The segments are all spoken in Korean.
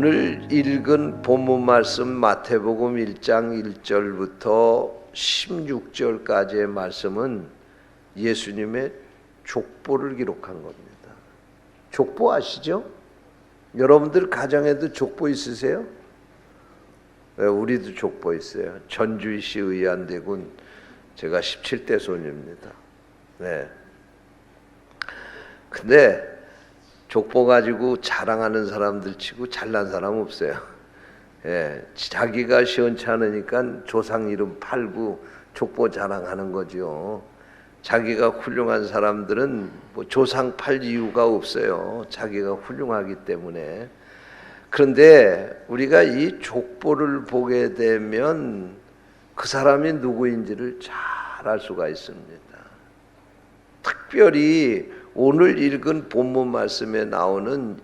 오늘 읽은 본문 말씀 마태복음 1장 1절부터 16절까지의 말씀은 예수님의 족보를 기록한 겁니다. 족보 아시죠? 여러분들 가정에도 족보 있으세요? 우리도 족보 있어요. 전주시 의안대군, 제가 17대 손입니다. 네. 근데 족보 가지고 자랑하는 사람들 치고 잘난 사람 없어요. 예, 자기가 시원치 않으니까 조상 이름 팔고 족보 자랑하는 거죠. 자기가 훌륭한 사람들은 뭐 조상 팔 이유가 없어요. 자기가 훌륭하기 때문에. 그런데 우리가 이 족보를 보게 되면 그 사람이 누구인지를 잘 알 수가 있습니다. 특별히 오늘 읽은 본문 말씀에 나오는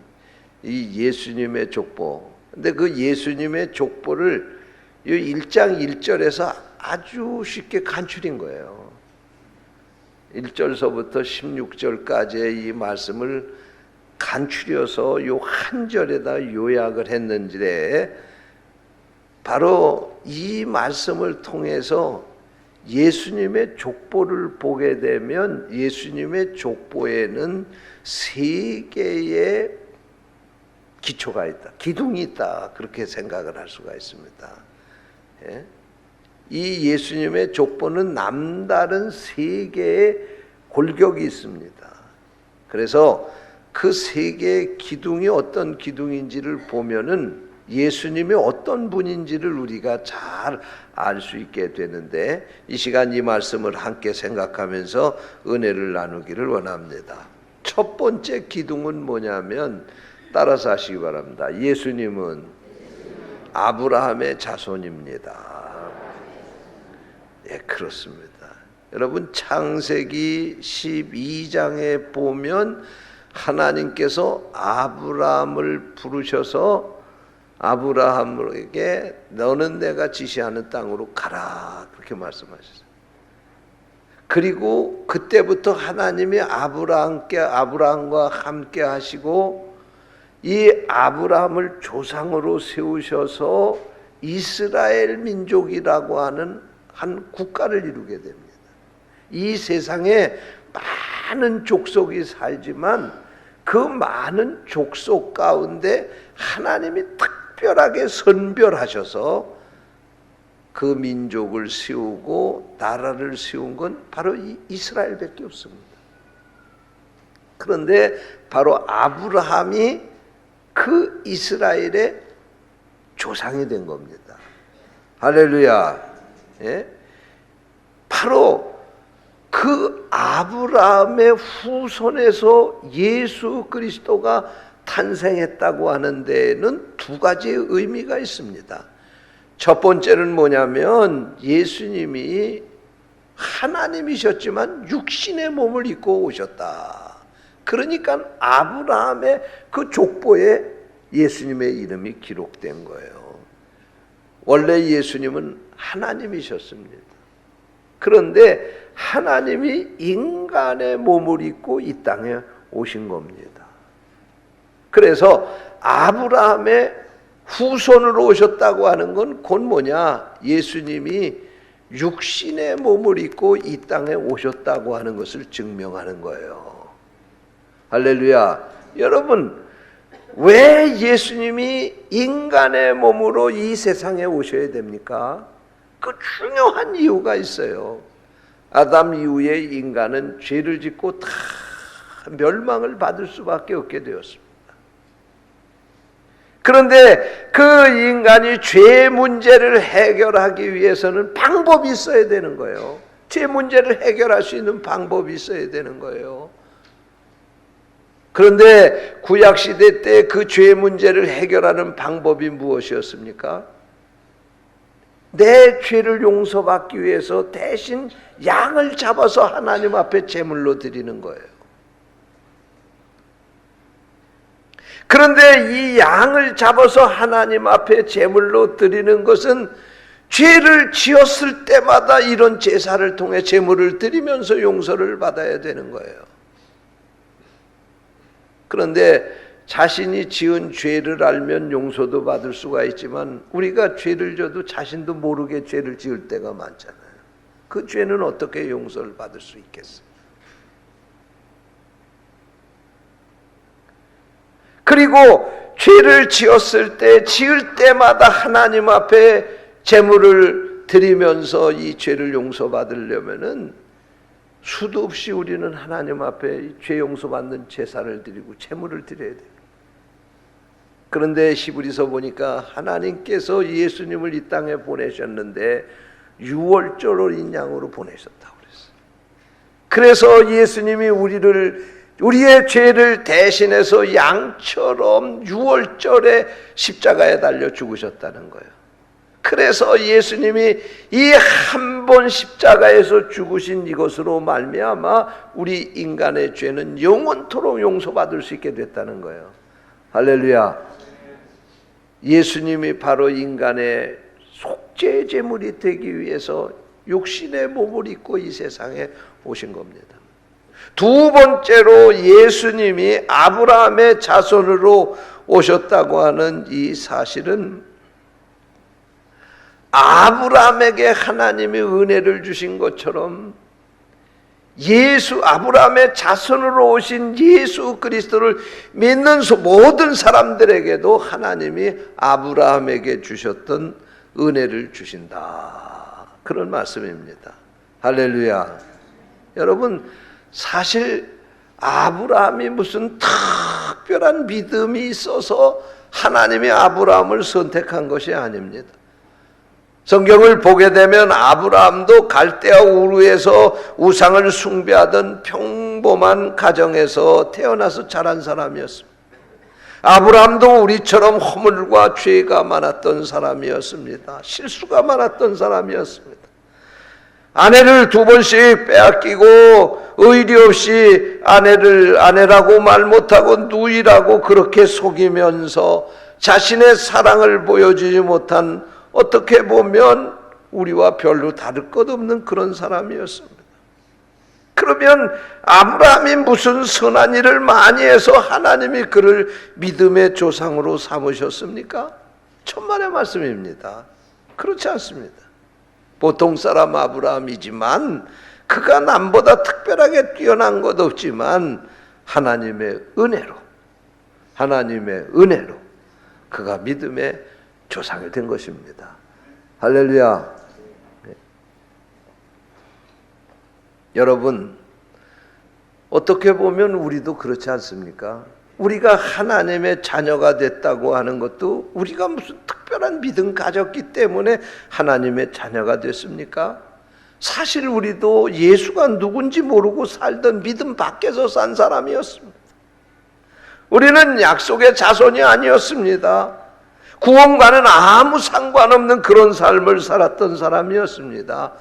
이 예수님의 족보. 근데 그 예수님의 족보를 이 1장 1절에서 아주 쉽게 간추린 거예요. 1절서부터 16절까지의 이 말씀을 간추려서 요 한 절에다 요약을 했는지래 바로 이 말씀을 통해서 예수님의 족보를 보게 되면 예수님의 족보에는 세 개의 기초가 있다, 기둥이 있다, 그렇게 생각을 할 수가 있습니다. 예? 이 예수님의 족보는 남다른 세 개의 골격이 있습니다. 그래서 그 세 개의 기둥이 어떤 기둥인지를 보면은 예수님이 어떤 분인지를 우리가 잘 알 수 있게 되는데, 이 시간 이 말씀을 함께 생각하면서 은혜를 나누기를 원합니다. 첫 번째 기둥은 뭐냐면 따라서 하시기 바랍니다. 예수님은 아브라함의 자손입니다. 예, 그렇습니다. 여러분, 창세기 12장에 보면 하나님께서 아브라함을 부르셔서 아브라함에게 너는 내가 지시하는 땅으로 가라, 그렇게 말씀하셨어요. 그리고 그때부터 하나님이 아브라함과 함께 하시고 이 아브라함을 조상으로 세우셔서 이스라엘 민족이라고 하는 한 국가를 이루게 됩니다. 이 세상에 많은 족속이 살지만 그 많은 족속 가운데 하나님이 특별하게 선별하셔서 그 민족을 세우고 나라를 세운 건 바로 이 이스라엘밖에 없습니다. 그런데 바로 아브라함이 그 이스라엘의 조상이 된 겁니다. 할렐루야. 예? 바로 그 아브라함의 후손에서 예수 그리스도가 탄생했다고 하는 데에는 두 가지의 의미가 있습니다. 첫 번째는 뭐냐면 예수님이 하나님이셨지만 육신의 몸을 입고 오셨다. 그러니까 아브라함의 그 족보에 예수님의 이름이 기록된 거예요. 원래 예수님은 하나님이셨습니다. 그런데 하나님이 인간의 몸을 입고 이 땅에 오신 겁니다. 그래서 아브라함의 후손으로 오셨다고 하는 건 곧 뭐냐? 예수님이 육신의 몸을 입고 이 땅에 오셨다고 하는 것을 증명하는 거예요. 할렐루야. 여러분, 왜 예수님이 인간의 몸으로 이 세상에 오셔야 됩니까? 그 중요한 이유가 있어요. 아담 이후에 인간은 죄를 짓고 다 멸망을 받을 수밖에 없게 되었습니다. 그런데 그 인간이 죄 문제를 해결하기 위해서는 방법이 있어야 되는 거예요. 죄 문제를 해결할 수 있는 방법이 있어야 되는 거예요. 그런데 구약시대 때 그 죄 문제를 해결하는 방법이 무엇이었습니까? 내 죄를 용서받기 위해서 대신 양을 잡아서 하나님 앞에 제물로 드리는 거예요. 그런데 이 양을 잡아서 하나님 앞에 제물로 드리는 것은 죄를 지었을 때마다 이런 제사를 통해 제물을 드리면서 용서를 받아야 되는 거예요. 그런데 자신이 지은 죄를 알면 용서도 받을 수가 있지만 우리가 죄를 져도 자신도 모르게 죄를 지을 때가 많잖아요. 그 죄는 어떻게 용서를 받을 수 있겠어요? 그리고 죄를 지었을 때 지을 때마다 하나님 앞에 제물을 드리면서 이 죄를 용서받으려면은 수도 없이 우리는 하나님 앞에 죄 용서받는 제사를 드리고 제물을 드려야 돼요. 그런데 히브리서 보니까 하나님께서 예수님을 이 땅에 보내셨는데 유월절 어린 양으로 보내셨다고 그랬어요. 그래서 예수님이 우리의 죄를 대신해서 양처럼 유월절에 십자가에 달려 죽으셨다는 거예요. 그래서 예수님이 이 한 번 십자가에서 죽으신 이것으로 말미암아 우리 인간의 죄는 영원토록 용서받을 수 있게 됐다는 거예요. 할렐루야. 예수님이 바로 인간의 속죄 제물이 되기 위해서 육신의 몸을 입고 이 세상에 오신 겁니다. 두 번째로 예수님이 아브라함의 자손으로 오셨다고 하는 이 사실은 아브라함에게 하나님이 은혜를 주신 것처럼 아브라함의 자손으로 오신 예수 그리스도를 믿는 모든 사람들에게도 하나님이 아브라함에게 주셨던 은혜를 주신다. 그런 말씀입니다. 할렐루야. 여러분, 사실 아브라함이 무슨 특별한 믿음이 있어서 하나님이 아브라함을 선택한 것이 아닙니다. 성경을 보게 되면 아브라함도 갈대아 우르에서 우상을 숭배하던 평범한 가정에서 태어나서 자란 사람이었습니다. 아브라함도 우리처럼 허물과 죄가 많았던 사람이었습니다. 실수가 많았던 사람이었습니다. 아내를 두 번씩 빼앗기고 의리 없이 아내라고 말 못하고 누이라고 그렇게 속이면서 자신의 사랑을 보여주지 못한, 어떻게 보면 우리와 별로 다를 것 없는 그런 사람이었습니다. 그러면 아브라함이 무슨 선한 일을 많이 해서 하나님이 그를 믿음의 조상으로 삼으셨습니까? 천만의 말씀입니다. 그렇지 않습니다. 보통 사람 아브라함이지만 그가 남보다 특별하게 뛰어난 것 없지만 하나님의 은혜로 그가 믿음의 조상이 된 것입니다. 할렐루야. 네. 여러분, 어떻게 보면 우리도 그렇지 않습니까? 우리가 하나님의 자녀가 됐다고 하는 것도 우리가 무슨 특별한 믿음 가졌기 때문에 하나님의 자녀가 됐습니까? 사실 우리도 예수가 누군지 모르고 살던 믿음 밖에서 산 사람이었습니다. 우리는 약속의 자손이 아니었습니다. 구원과는 아무 상관없는 그런 삶을 살았던 사람이었습니다.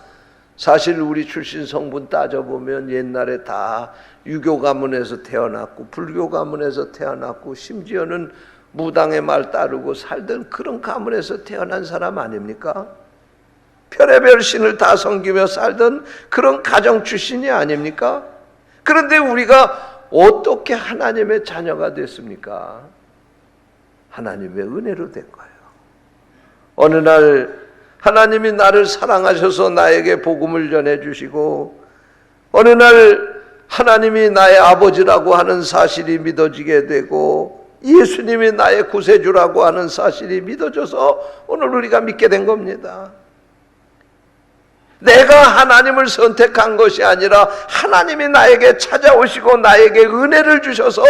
사실 우리 출신 성분 따져보면 옛날에 다 유교 가문에서 태어났고 불교 가문에서 태어났고 심지어는 무당의 말 따르고 살던 그런 가문에서 태어난 사람 아닙니까? 별의별 신을 다 섬기며 살던 그런 가정 출신이 아닙니까? 그런데 우리가 어떻게 하나님의 자녀가 됐습니까? 하나님의 은혜로 된 거예요. 어느 날 하나님이 나를 사랑하셔서 나에게 복음을 전해주시고, 어느 날 하나님이 나의 아버지라고 하는 사실이 믿어지게 되고, 예수님이 나의 구세주라고 하는 사실이 믿어져서 오늘 우리가 믿게 된 겁니다. 내가 하나님을 선택한 것이 아니라 하나님이 나에게 찾아오시고 나에게 은혜를 주셔서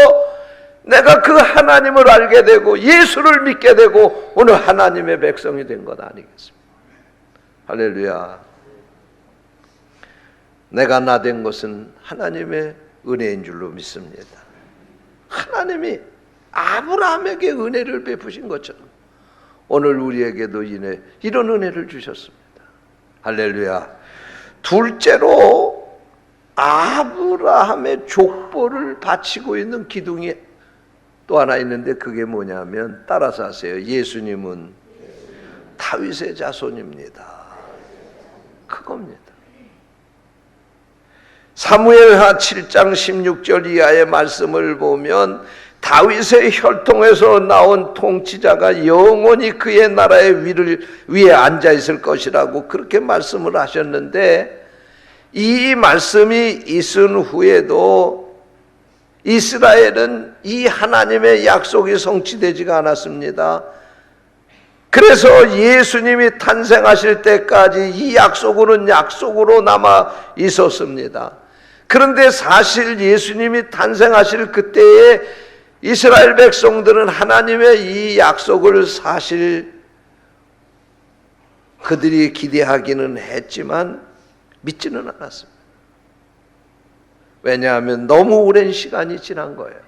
내가 그 하나님을 알게 되고 예수를 믿게 되고 오늘 하나님의 백성이 된 것 아니겠습니까? 할렐루야. 내가 나 된 것은 하나님의 은혜인 줄로 믿습니다. 하나님이 아브라함에게 은혜를 베푸신 것처럼 오늘 우리에게도 이런 은혜를 주셨습니다. 할렐루야. 둘째로 아브라함의 족보를 바치고 있는 기둥이 또 하나 있는데 그게 뭐냐면, 따라서 하세요. 예수님은 다윗의 자손입니다. 그겁니다. 사무엘하 7장 16절 이하의 말씀을 보면 다윗의 혈통에서 나온 통치자가 영원히 그의 나라의 위에 앉아 있을 것이라고 그렇게 말씀을 하셨는데, 이 말씀이 있은 후에도 이스라엘은 이 하나님의 약속이 성취되지가 않았습니다. 그래서 예수님이 탄생하실 때까지 이 약속은 약속으로 남아 있었습니다. 그런데 사실 예수님이 탄생하실 그때에 이스라엘 백성들은 하나님의 이 약속을 사실 그들이 기대하기는 했지만 믿지는 않았습니다. 왜냐하면 너무 오랜 시간이 지난 거예요.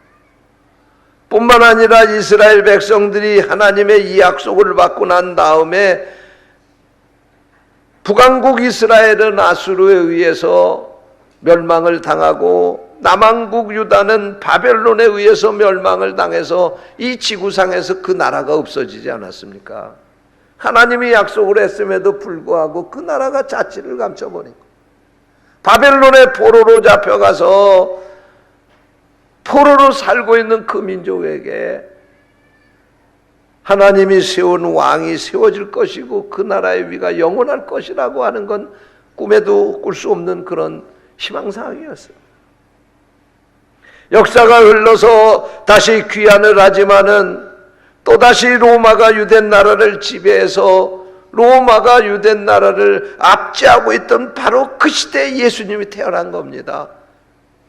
뿐만 아니라 이스라엘 백성들이 하나님의 이 약속을 받고 난 다음에 북왕국 이스라엘은 아수르에 의해서 멸망을 당하고 남왕국 유다는 바벨론에 의해서 멸망을 당해서 이 지구상에서 그 나라가 없어지지 않았습니까? 하나님이 약속을 했음에도 불구하고 그 나라가 자취를 감춰버리고 바벨론의 포로로 잡혀가서 포로로 살고 있는 그 민족에게 하나님이 세운 왕이 세워질 것이고 그 나라의 위가 영원할 것이라고 하는 건 꿈에도 꿀 수 없는 그런 희망사항이었어요. 역사가 흘러서 다시 귀환을 하지만은 또다시 로마가 유대 나라를 지배해서 로마가 유대 나라를 압제하고 있던 바로 그 시대에 예수님이 태어난 겁니다.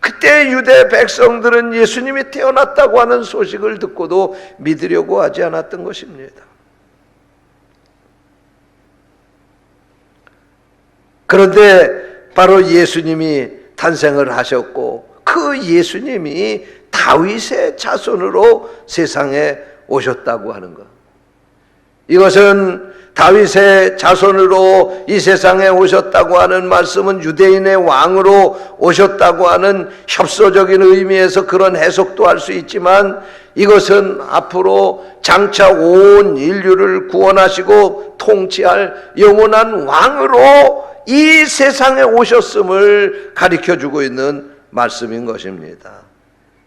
그때 유대 백성들은 예수님이 태어났다고 하는 소식을 듣고도 믿으려고 하지 않았던 것입니다. 그런데 바로 예수님이 탄생을 하셨고 그 예수님이 다윗의 자손으로 세상에 오셨다고 하는 것, 이것은 다윗의 자손으로 이 세상에 오셨다고 하는 말씀은 유대인의 왕으로 오셨다고 하는 협소적인 의미에서 그런 해석도 할 수 있지만, 이것은 앞으로 장차 온 인류를 구원하시고 통치할 영원한 왕으로 이 세상에 오셨음을 가리켜주고 있는 말씀인 것입니다.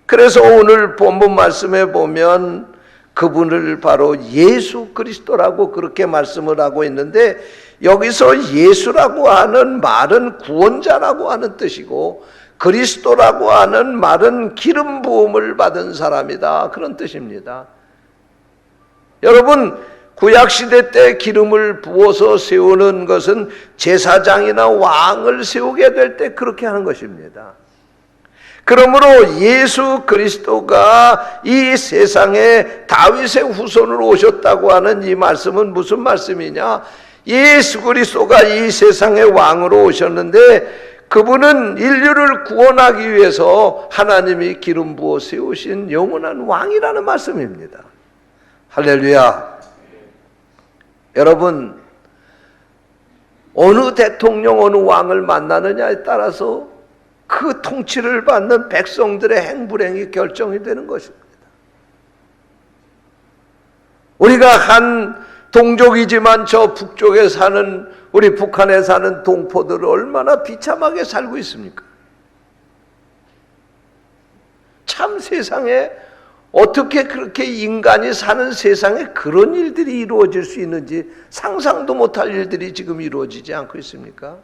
그래서 오늘 본문 말씀에 보면 그분을 바로 예수 그리스도라고 그렇게 말씀을 하고 있는데, 여기서 예수라고 하는 말은 구원자라고 하는 뜻이고 그리스도라고 하는 말은 기름 부음을 받은 사람이다, 그런 뜻입니다. 여러분, 구약시대 때 기름을 부어서 세우는 것은 제사장이나 왕을 세우게 될 때 그렇게 하는 것입니다. 그러므로 예수 그리스도가 이 세상에 다윗의 후손으로 오셨다고 하는 이 말씀은 무슨 말씀이냐? 예수 그리스도가 이 세상의 왕으로 오셨는데 그분은 인류를 구원하기 위해서 하나님이 기름 부어 세우신 영원한 왕이라는 말씀입니다. 할렐루야. 여러분, 어느 대통령, 어느 왕을 만나느냐에 따라서 그 통치를 받는 백성들의 행불행이 결정이 되는 것입니다. 우리가 한 동족이지만 저 북쪽에 사는, 우리 북한에 사는 동포들은 얼마나 비참하게 살고 있습니까? 참, 세상에 어떻게 그렇게 인간이 사는 세상에 그런 일들이 이루어질 수 있는지 상상도 못할 일들이 지금 이루어지지 않고 있습니까?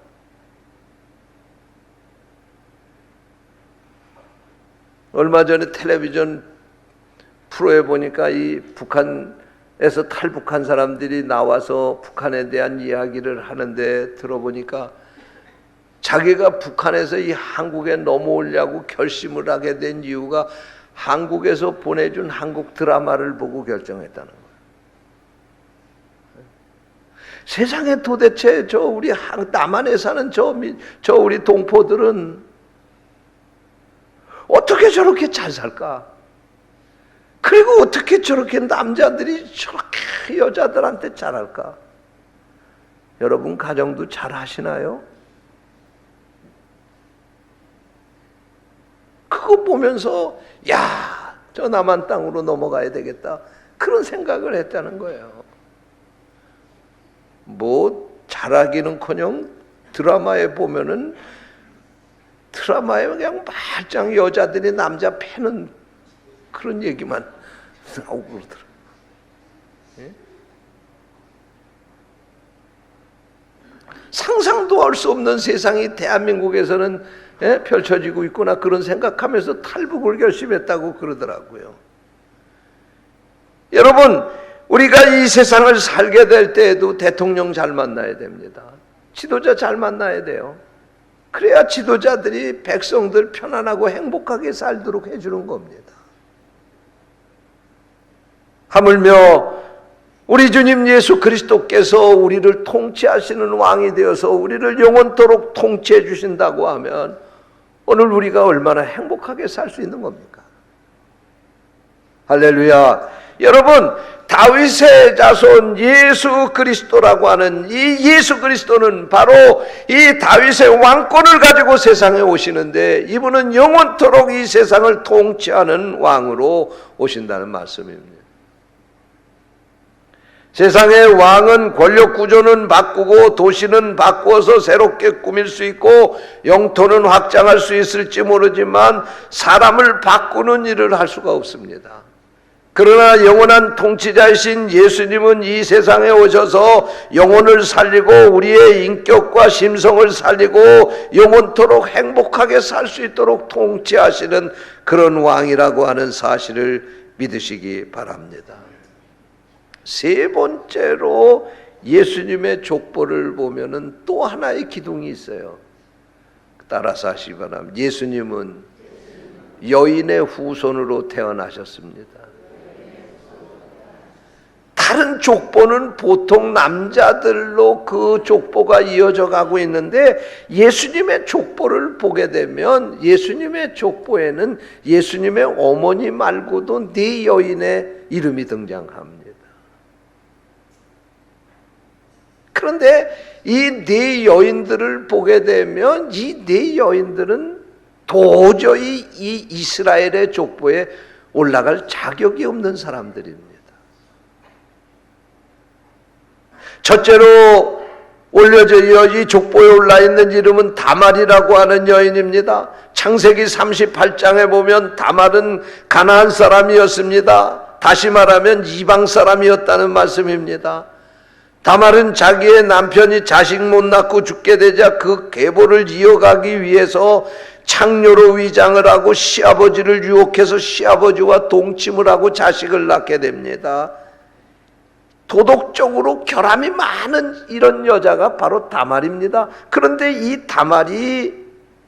얼마 전에 텔레비전 프로에 보니까 이 북한에서 탈북한 사람들이 나와서 북한에 대한 이야기를 하는데 들어보니까 자기가 북한에서 이 한국에 넘어오려고 결심을 하게 된 이유가 한국에서 보내준 한국 드라마를 보고 결정했다는 거예요. 세상에 도대체 저 우리 남한에 사는 저 우리 동포들은 어떻게 저렇게 잘 살까? 그리고 어떻게 저렇게 남자들이 저렇게 여자들한테 잘할까? 여러분, 가정도 잘 하시나요? 그거 보면서 야, 저 남한 땅으로 넘어가야 되겠다, 그런 생각을 했다는 거예요. 뭐 잘하기는커녕 드라마에 보면은 드라마에 그냥 말짱 여자들이 남자 패는 그런 얘기만 나오고 그러더라고요. 예? 상상도 할 수 없는 세상이 대한민국에서는 펼쳐지고 있구나 그런 생각하면서 탈북을 결심했다고 그러더라고요. 여러분, 우리가 이 세상을 살게 될 때에도 대통령 잘 만나야 됩니다. 지도자 잘 만나야 돼요. 그래야 지도자들이 백성들 편안하고 행복하게 살도록 해주는 겁니다. 하물며 우리 주님 예수 그리스도께서 우리를 통치하시는 왕이 되어서 우리를 영원토록 통치해 주신다고 하면 오늘 우리가 얼마나 행복하게 살 수 있는 겁니까? 할렐루야. 여러분, 다윗의 자손 예수 그리스도라고 하는 이 예수 그리스도는 바로 이 다윗의 왕권을 가지고 세상에 오시는데 이분은 영원토록 이 세상을 통치하는 왕으로 오신다는 말씀입니다. 세상의 왕은 권력 구조는 바꾸고 도시는 바꾸어서 새롭게 꾸밀 수 있고 영토는 확장할 수 있을지 모르지만 사람을 바꾸는 일을 할 수가 없습니다. 그러나 영원한 통치자이신 예수님은 이 세상에 오셔서 영혼을 살리고 우리의 인격과 심성을 살리고 영원토록 행복하게 살 수 있도록 통치하시는 그런 왕이라고 하는 사실을 믿으시기 바랍니다. 세 번째로 예수님의 족보를 보면은 또 하나의 기둥이 있어요. 따라서 하시기 바랍니다. 예수님은 여인의 후손으로 태어나셨습니다. 다른 족보는 보통 남자들로 그 족보가 이어져 가고 있는데 예수님의 족보를 보게 되면 예수님의 족보에는 예수님의 어머니 말고도 네 여인의 이름이 등장합니다. 그런데 이 네 여인들을 보게 되면 이 네 여인들은 도저히 이 이스라엘의 족보에 올라갈 자격이 없는 사람들입니다. 첫째로 올려져 이 족보에 올라있는 이름은 다말이라고 하는 여인입니다. 창세기 38장에 보면 다말은 가나안 사람이었습니다. 다시 말하면 이방 사람이었다는 말씀입니다. 다말은 자기의 남편이 자식 못 낳고 죽게 되자 그 계보를 이어가기 위해서 창녀로 위장을 하고 시아버지를 유혹해서 시아버지와 동침을 하고 자식을 낳게 됩니다. 도덕적으로 결함이 많은 이런 여자가 바로 다말입니다. 그런데 이 다말이,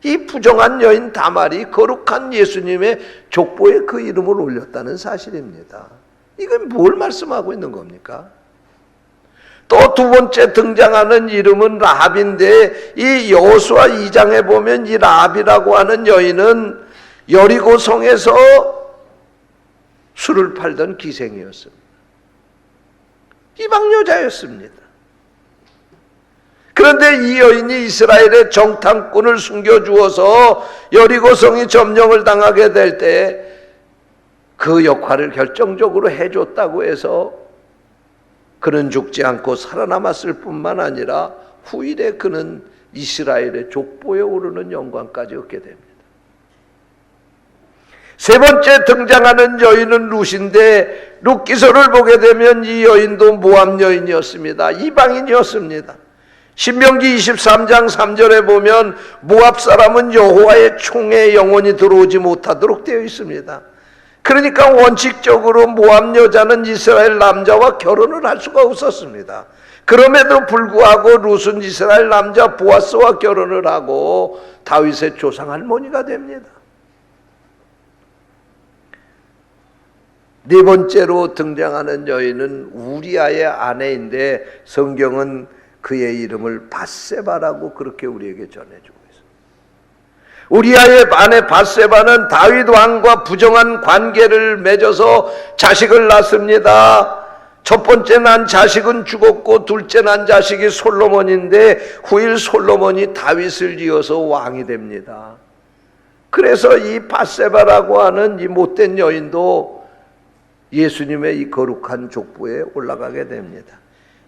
이 부정한 여인 다말이 거룩한 예수님의 족보에 그 이름을 올렸다는 사실입니다. 이건 뭘 말씀하고 있는 겁니까? 또 두 번째 등장하는 이름은 라합인데 이 여호수아 2장에 보면 이 라합이라고 하는 여인은 여리고 성에서 술을 팔던 기생이었습니다. 이방 여자였습니다. 그런데 이 여인이 이스라엘의 정탐꾼을 숨겨주어서 여리고성이 점령을 당하게 될 때 그 역할을 결정적으로 해줬다고 해서 그는 죽지 않고 살아남았을 뿐만 아니라 후일에 그는 이스라엘의 족보에 오르는 영광까지 얻게 됩니다. 세 번째 등장하는 여인은 룻인데 룻기서를 보게 되면 이 여인도 모압 여인이었습니다. 이방인이었습니다. 신명기 23장 3절에 보면 모압 사람은 여호와의 총에 영원히 들어오지 못하도록 되어 있습니다. 그러니까 원칙적으로 모압 여자는 이스라엘 남자와 결혼을 할 수가 없었습니다. 그럼에도 불구하고 룻은 이스라엘 남자 보아스와 결혼을 하고 다윗의 조상 할머니가 됩니다. 네 번째로 등장하는 여인은 우리아의 아내인데 성경은 그의 이름을 밧세바라고 그렇게 우리에게 전해주고 있습니다. 우리아의 아내 밧세바는 다윗 왕과 부정한 관계를 맺어서 자식을 낳습니다. 첫 번째 난 자식은 죽었고 둘째 난 자식이 솔로몬인데 후일 솔로몬이 다윗을 이어서 왕이 됩니다. 그래서 이 밧세바라고 하는 이 못된 여인도 예수님의 이 거룩한 족보에 올라가게 됩니다.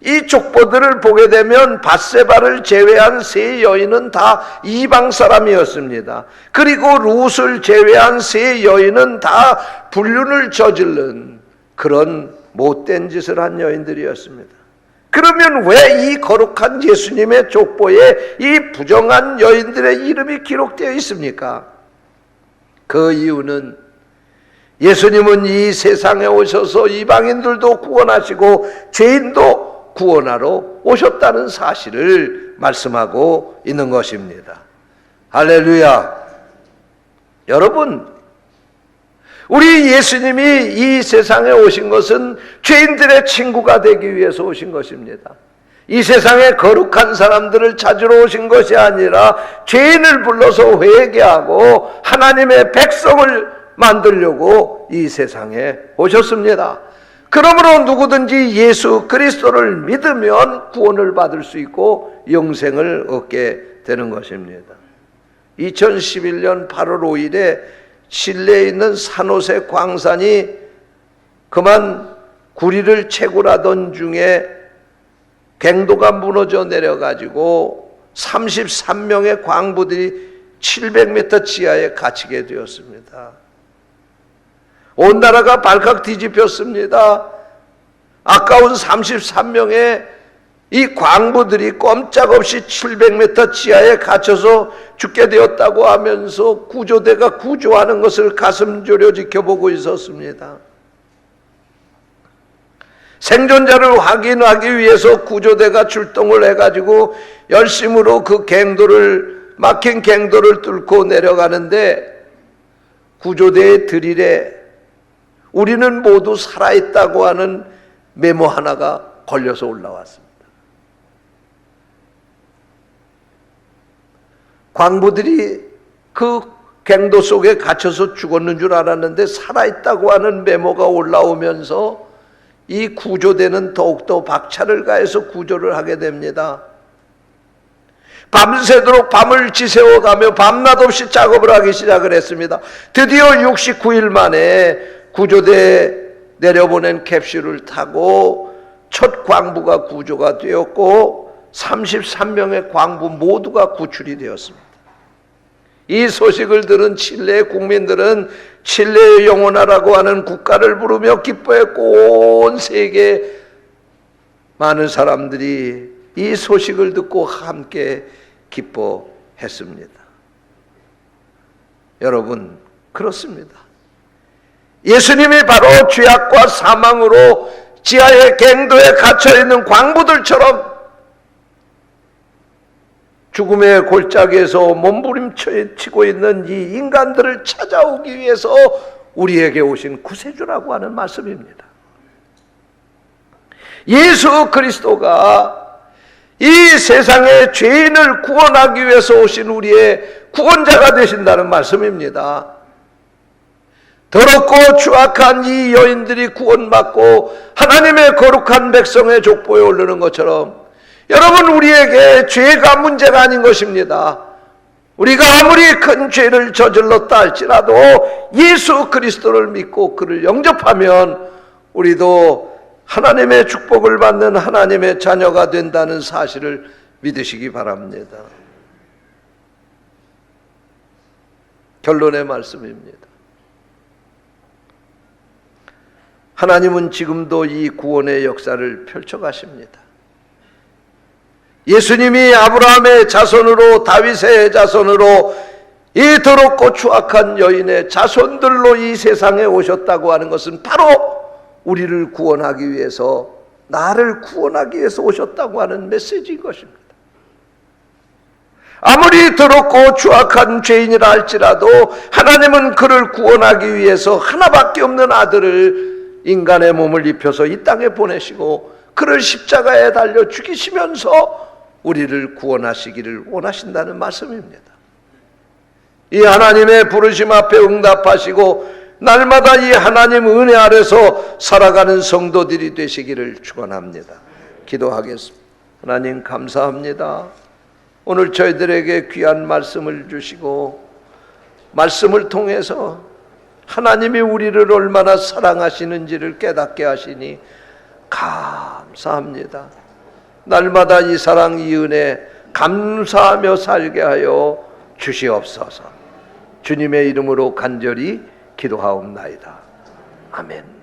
이 족보들을 보게 되면 밧세바를 제외한 세 여인은 다 이방 사람이었습니다. 그리고 룻을 제외한 세 여인은 다 불륜을 저지른 그런 못된 짓을 한 여인들이었습니다. 그러면 왜 이 거룩한 예수님의 족보에 이 부정한 여인들의 이름이 기록되어 있습니까? 그 이유는 예수님은 이 세상에 오셔서 이방인들도 구원하시고 죄인도 구원하러 오셨다는 사실을 말씀하고 있는 것입니다. 할렐루야. 여러분, 우리 예수님이 이 세상에 오신 것은 죄인들의 친구가 되기 위해서 오신 것입니다. 이 세상에 거룩한 사람들을 찾으러 오신 것이 아니라 죄인을 불러서 회개하고 하나님의 백성을 만들려고 이 세상에 오셨습니다. 그러므로 누구든지 예수 그리스도를 믿으면 구원을 받을 수 있고 영생을 얻게 되는 것입니다. 2011년 8월 5일에 칠레에 있는 산호세 광산이 그만 구리를 채굴하던 중에 갱도가 무너져 내려가지고 33명의 광부들이 700m 지하에 갇히게 되었습니다. 온 나라가 발칵 뒤집혔습니다. 아까운 33명의 이 광부들이 꼼짝없이 700m 지하에 갇혀서 죽게 되었다고 하면서 구조대가 구조하는 것을 가슴 졸여 지켜보고 있었습니다. 생존자를 확인하기 위해서 구조대가 출동을 해가지고 열심으로 그 막힌 갱도를 뚫고 내려가는데 구조대의 드릴에 우리는 모두 살아있다고 하는 메모 하나가 걸려서 올라왔습니다. 광부들이 그 갱도 속에 갇혀서 죽었는 줄 알았는데 살아있다고 하는 메모가 올라오면서 이 구조대는 더욱더 박차를 가해서 구조를 하게 됩니다. 밤새도록 밤을 지새워가며 밤낮 없이 작업을 하기 시작을 했습니다. 드디어 69일 만에 구조대에 내려보낸 캡슐을 타고 첫 광부가 구조가 되었고 33명의 광부 모두가 구출이 되었습니다. 이 소식을 들은 칠레의 국민들은 칠레의 영원하라고 하는 국가를 부르며 기뻐했고 온 세계 많은 사람들이 이 소식을 듣고 함께 기뻐했습니다. 여러분, 그렇습니다. 예수님이 바로 죄악과 사망으로 지하의 갱도에 갇혀있는 광부들처럼 죽음의 골짜기에서 몸부림치고 있는 이 인간들을 찾아오기 위해서 우리에게 오신 구세주라고 하는 말씀입니다. 예수 그리스도가 이 세상의 죄인을 구원하기 위해서 오신 우리의 구원자가 되신다는 말씀입니다. 더럽고 추악한 이 여인들이 구원받고 하나님의 거룩한 백성의 족보에 오르는 것처럼 여러분, 우리에게 죄가 문제가 아닌 것입니다. 우리가 아무리 큰 죄를 저질렀다 할지라도 예수 그리스도를 믿고 그를 영접하면 우리도 하나님의 축복을 받는 하나님의 자녀가 된다는 사실을 믿으시기 바랍니다. 결론의 말씀입니다. 하나님은 지금도 이 구원의 역사를 펼쳐가십니다. 예수님이 아브라함의 자손으로 다윗의 자손으로 이 더럽고 추악한 여인의 자손들로 이 세상에 오셨다고 하는 것은 바로 우리를 구원하기 위해서, 나를 구원하기 위해서 오셨다고 하는 메시지인 것입니다. 아무리 더럽고 추악한 죄인이라 할지라도 하나님은 그를 구원하기 위해서 하나밖에 없는 아들을 인간의 몸을 입혀서 이 땅에 보내시고 그를 십자가에 달려 죽이시면서 우리를 구원하시기를 원하신다는 말씀입니다. 이 하나님의 부르심 앞에 응답하시고 날마다 이 하나님 은혜 아래서 살아가는 성도들이 되시기를 축원합니다. 기도하겠습니다. 하나님 감사합니다. 오늘 저희들에게 귀한 말씀을 주시고 말씀을 통해서 하나님이 우리를 얼마나 사랑하시는지를 깨닫게 하시니 감사합니다. 날마다 이 사랑 이 은혜 감사하며 살게 하여 주시옵소서. 주님의 이름으로 간절히 기도하옵나이다. 아멘.